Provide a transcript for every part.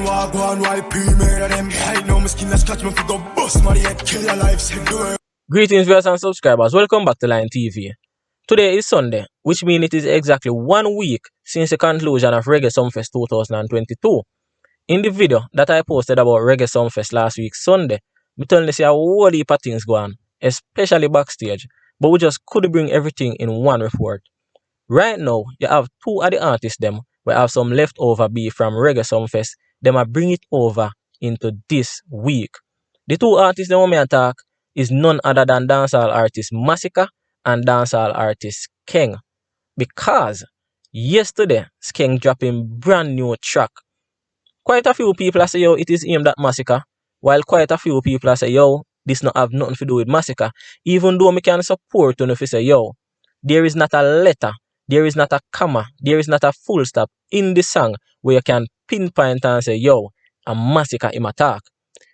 walk on white pre-made of them. Right now, my skin that's catch me for go bust my head, kill your life, say do it. Greetings viewers and subscribers, welcome back to Line TV. Today is Sunday, which means it is exactly 1 week since the conclusion of Reggae Sumfest 2022. In the video that I posted about Reggae Sumfest last week Sunday, me telling you see a whole heap of things go on, especially backstage, but we just couldn't bring everything in one report. Right now, you have two of the artists them we have some leftover beef from Reggae Sumfest, them I bring it over into this week. The two artists that want me attack is none other than dancehall artist Masicka and dancehall artist Skeng. Because yesterday, Skeng dropping brand new track. Quite a few people say, yo, it is aimed at Masicka, while quite a few people say, yo, this not have nothing to do with Masicka. Even though me can support you if you say, yo, there is not a letter, there is not a comma, there is not a full stop in the song where you can pinpoint and say, yo, a Masicka in attack.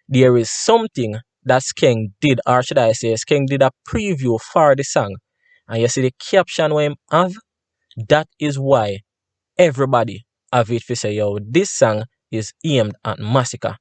There is something that Skeng did, or should I say, Skeng did a preview for the song. And you see the caption where him have? That is why everybody have it to say, yo, this song is aimed at Masicka.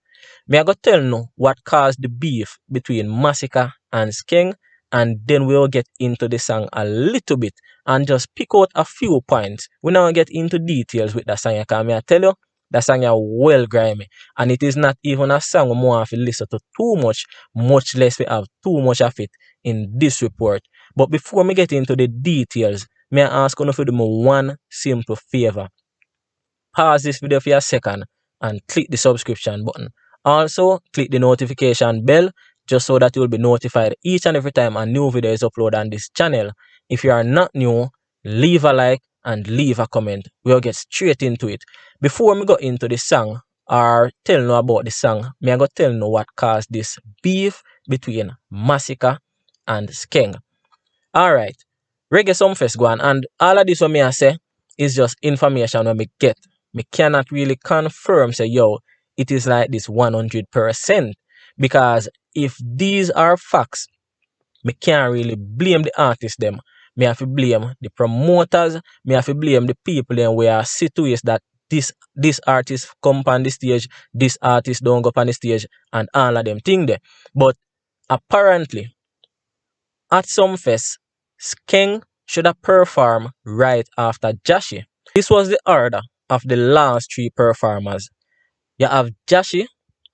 Me I go tell you what caused the beef between Masicka and Skeng, and then we'll get into the song a little bit and just pick out a few points. We now get into details with the song, because me I tell you, the song is well grimy, and it is not even a song we have to listen to too much less we have too much of it in this report. But before me get into the details, may I ask you to do me one simple favor. Pause this video for a second and click the subscription button. Also, click the notification bell just so that you will be notified each and every time a new video is uploaded on this channel. If you are not new, leave a like and leave a comment. We'll get straight into it. Before we go into the song or tell you about the song, me I go tell you what caused this beef between Masicka and Skeng. Alright, Reggae Sumfest go on, and all of this what me I say is just information when me get. Me cannot really confirm say yo, it is like this 100%, because if these are facts, me can't really blame the artists them. Me have to blame the promoters, me have to blame the people them where situated that this artist come on the stage, this artist don't go on the stage, and all of them thing there. But apparently, at Sumfest, Skeng should have performed right after Jashi. This was the order of the last three performers. You have Jashi,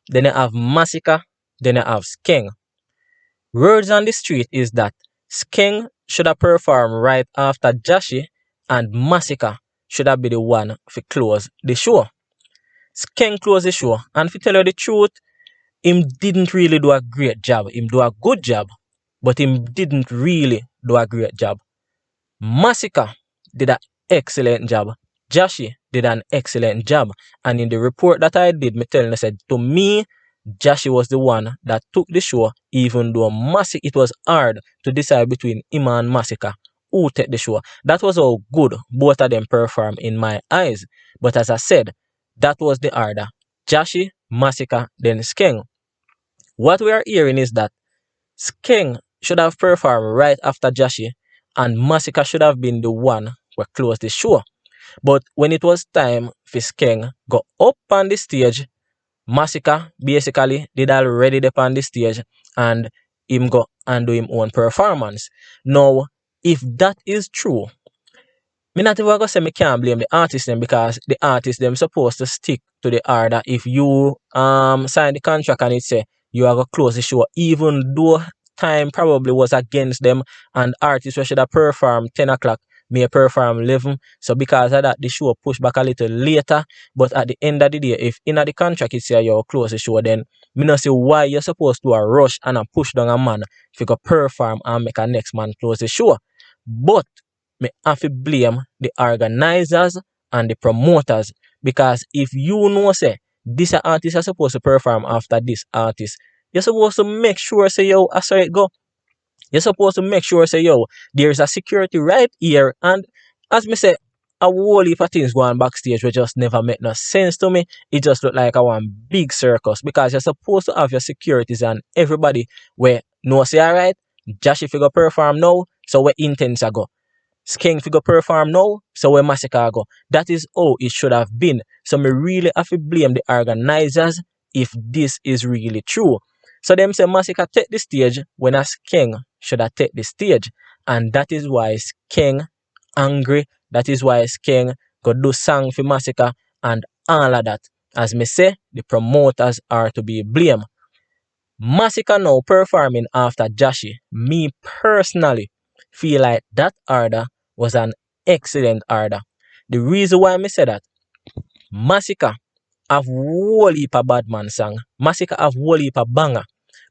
then you have Masicka, then you have Skeng. Words on the street is that Skeng should have performed right after Jashi, and Masicka should have been the one to close the show. Skeng closed the show, and to tell you the truth, him didn't really do a great job. Him do a good job, but him didn't really do a great job. Masicka did an excellent job. Jashi did an excellent job. And in the report that I did, me telling you, said to me, Jashi was the one that took the show, even though it was hard to decide between him and Masicka who take the show. That was how good both of them performed in my eyes. But as I said, that was the order. Jashi, Masicka, then Skeng. What we are hearing is that Skeng should have performed right after Jashi, and Masicka should have been the one who closed the show. But when it was time for Skeng go up on the stage, Masicka basically did already up on the stage and him go and do him own performance. Now, if that is true, me not even gonna say me can't blame the artist them, because the artist them supposed to stick to the order. If you sign the contract and it say you are gonna close the show, even though time probably was against them and artists should have performed 10 o'clock may perform 11. So because of that, the show pushed back a little later. But at the end of the day, if in the contract it say you close the show, then me not see why you're supposed to rush and push down a man if you go perform and make a next man close the show. But me have to blame the organizers and the promoters, because if you know say this artist is supposed to perform after this artist, you're supposed to make sure say yo, I saw it go. You're supposed to make sure say yo, there's a security right here. And as me say, a whole heap of things going backstage which just never make no sense to me. It just look like a one big circus, because you're supposed to have your securities and everybody where no say alright, Josh if you go perform now, so where intents go. Skeng figure perform now, so where Masicka go. That is how it should have been. So me really have to blame the organizers if this is really true. So them say Masicka take the stage when a Skeng should have take the stage. And that is why Skeng angry. That is why Skeng go do song for Masicka and all of that. As me say, the promoters are to be blamed. Masicka now performing after Jashi. Me personally feel like that order was an excellent order. The reason why I say that, Masicka have whole heap of bad man song. Masicka have whole heap of banger.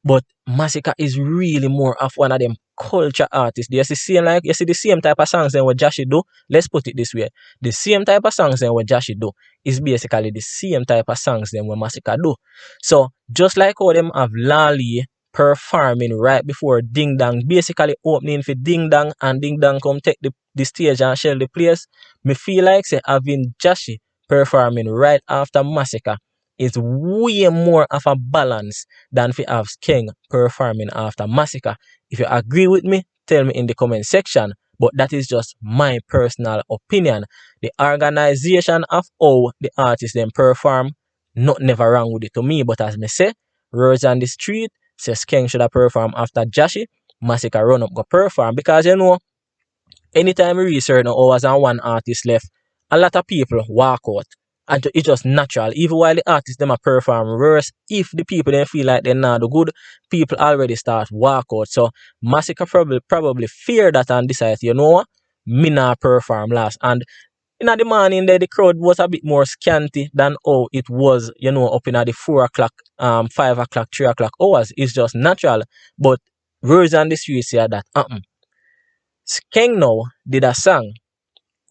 But Masicka is really more of one of them culture artists. You see the same type of songs than what Jashi do. Let's put it this way. The same type of songs than what Jashi do is basically the same type of songs than what Masicka do. So just like how them have Lali performing right before Ding Dong, basically opening for Ding Dong, and Ding Dong come take the stage and shell the place, me feel like say having Jashi performing right after Masicka is way more of a balance than if you have Skeng performing after Masicka. If you agree with me, tell me in the comment section. But that is just my personal opinion. The organization of how the artists then perform, not never wrong with it to me. But as me say, words on the street, say Skeng should have performed after Jashi, Masicka run up go perform. Because you know, anytime we reach certain hours and one artist left, a lot of people walk out. And it's just natural. Even while the artists them a perform worse, if the people then feel like they're not good, people already start walk out. So Masicka probably fear that and decide, you know what, me not perform last. And in the morning there the crowd was a bit more scanty than how it was, you know, up in the 4 o'clock, 5 o'clock, 3 o'clock hours. It's just natural. But words on the street say that Skeng now did a song.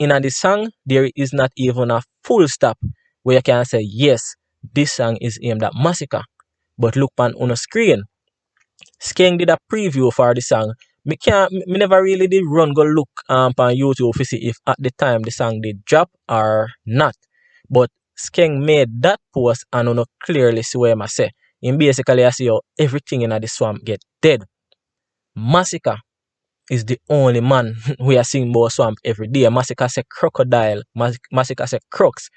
In the song, there is not even a full stop where you can say, yes, this song is aimed at Masicka. But look on the screen. Skeng did a preview for the song. Me never really did run go look on YouTube to see if at the time the song did drop or not. But Skeng made that post and you clearly see what I say. In basically I see how everything in the swamp get dead. Masicka is the only man we are seeing about swamp every day. Masicka say crocodile, Masicka say crooks.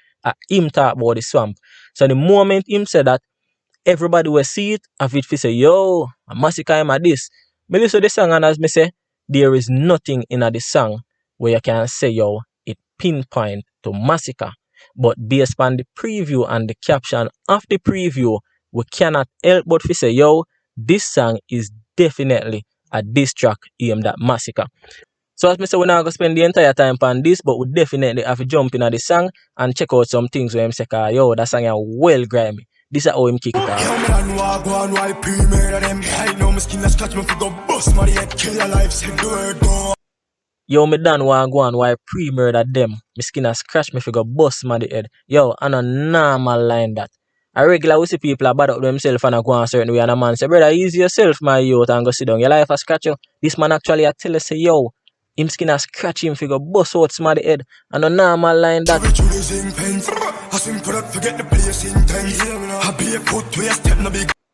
Him talk about the swamp. So the moment him said that, everybody will see it, and if say, yo, Masicka am at this. Me listen to the song and as me say, there is nothing in the song where you can say, yo, it pinpoint to Masicka. But based on the preview and the caption of the preview, we cannot help but say, yo, this song is definitely a diss track aimed at Masicka. So as I say, we're not going to spend the entire time on this, but we definitely have to jump in at the song and check out some things where I'm say, yo, that song is well grimy. This is how him kick it off. Yo, me done want go on why pre-murder them. My skin a scratch me figure bust my head. Yo, I no normal line that. I regular we see people are bad up themselves and go on certain way and a man say, brother, ease yourself, my youth, and go sit down. Your life a scratch you. This man actually I tell us say, yo, him skin a scratch him figure bust out my head. And a normal line that.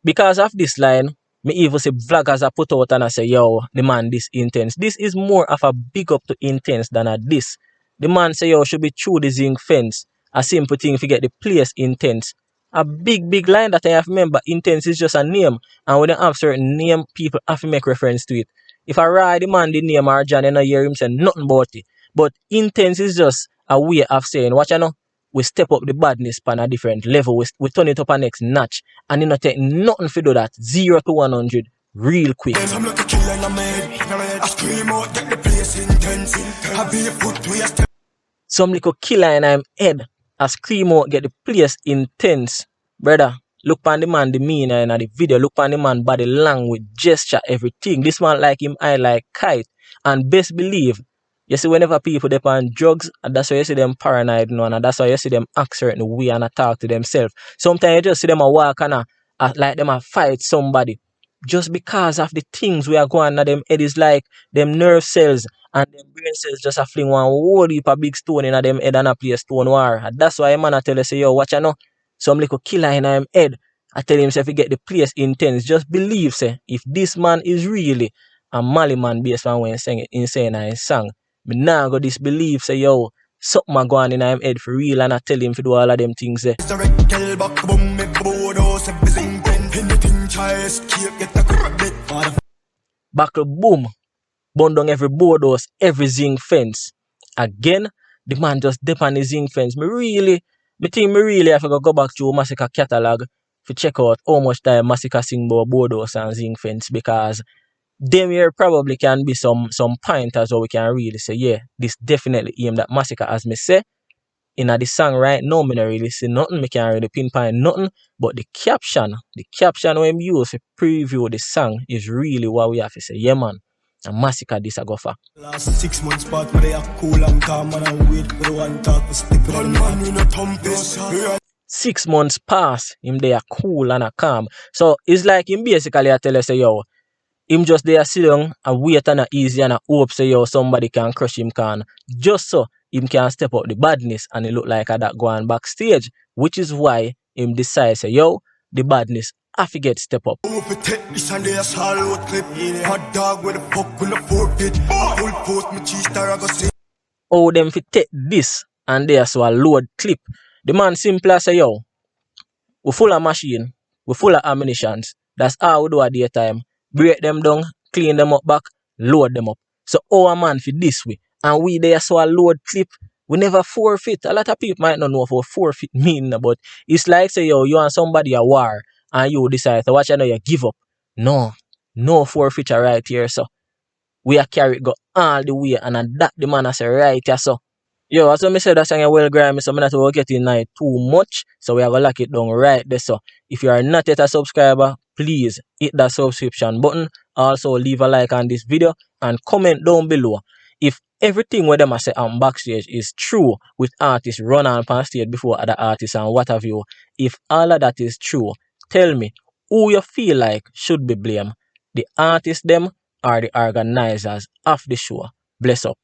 Because of this line, me even see vloggers are put out and I say, yo, the man this intense. This is more of a big up to intense than a this. The man say, yo, should be through the zinc fence. A simple thing if you get the place intense. A big line that I have remember, intense is just a name. And when they have certain name, people have to make reference to it. If I write the man the name or John, I don't hear him say nothing about it. But intense is just a way of saying, watch you know, we step up the badness on a different level. We turn it up a next notch. And you know, take nothing for do that. 0 to 100 real quick. Some little killer in I'm head. A scream out get the place intense. Brother, look on the man, the meaner in the video. Look on the man body language, gesture, everything. This man like him, I like kite. And best believe, you see whenever people depend on drugs, and that's why you see them paranoid, and that's why you see them act certain way and talk to themselves. Sometimes you just see them a walk and like them a fight somebody. Just because of the things we are going on them head is like them nerve cells and them brain cells just a fling one whole heap of big stone in them head and a play a stone war. And that's why man I tell you say, yo, watch you know, some little killer in him head. I tell him say if he get the place intense, just believe say if this man is really a Mali man based on when saying in his song, Me nah go disbelieve say yo, something a go on in him head for real and I tell him to do all of them things there. Buckle boom, burn down every board house, every zinc fence. Again, the man just dip on the zinc fence. Me think me really have to go back to Masicka catalog to check out how much time Masicka sing about board house and zinc fence, because them here probably can be some pointers where we can really say, yeah, this definitely aimed at Masicka. As me say, in the song right now, me not really see nothing, me can't really pinpoint nothing, but the caption when we use to preview the song is really what we have to say, yeah man, and Masicka this a go for. Last 6 months part where they are cool and calm and I wait for the one talk to stick it on man, we no thump this. 6 months pass, him they are cool and a calm. So it's like him basically I tell us say yo, him just there sit down and wait and a easy and a hope say yo somebody can crush him can. Just so him can step up the badness and it look like a that go on backstage. Which is why him decide say yo, the badness have to get step up. Oh, them fi take this and there so a load clip. The man simply say yo, we full of machine, we full of ammunitions. That's how we do at daytime. Break them down, clean them up back, load them up. So our man fi this way. And we there so a load clip. We never forfeit. A lot of people might not know what forfeit mean, but it's like say yo, you and somebody a war and you decide to watch and you give up. No forfeiture right here, so we are carry go all the way and that the man say right here, so. Yo, as I said, that song is well grimy, so I'm not going to get in it too much. So we are going to lock it down right there. So if you are not yet a subscriber, please hit that subscription button. Also, leave a like on this video and comment down below if everything what them say on Backstage is true with artists run on stage before other artists and what have you. If all of that is true, tell me who you feel like should be blamed, the artists them or the organizers of the show. Bless up.